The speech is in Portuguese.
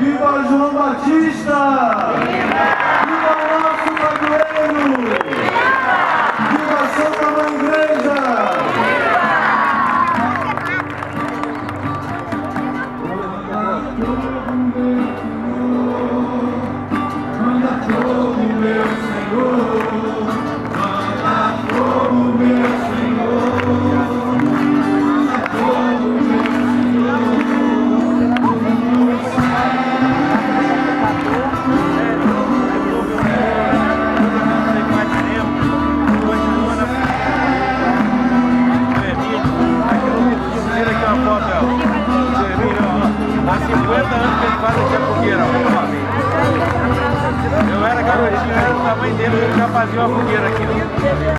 Viva João Batista! Viva o nosso padroeiro! Viva a Santa Mãe Igreja! Manda fogo, meu Senhor! Manda fogo, meu Senhor! Manda fogo, meu Senhor! Há 50 anos que ele faz aqui a fogueira, ó. Eu era garotinho, era do tamanho dele, ele já fazia uma fogueira aqui.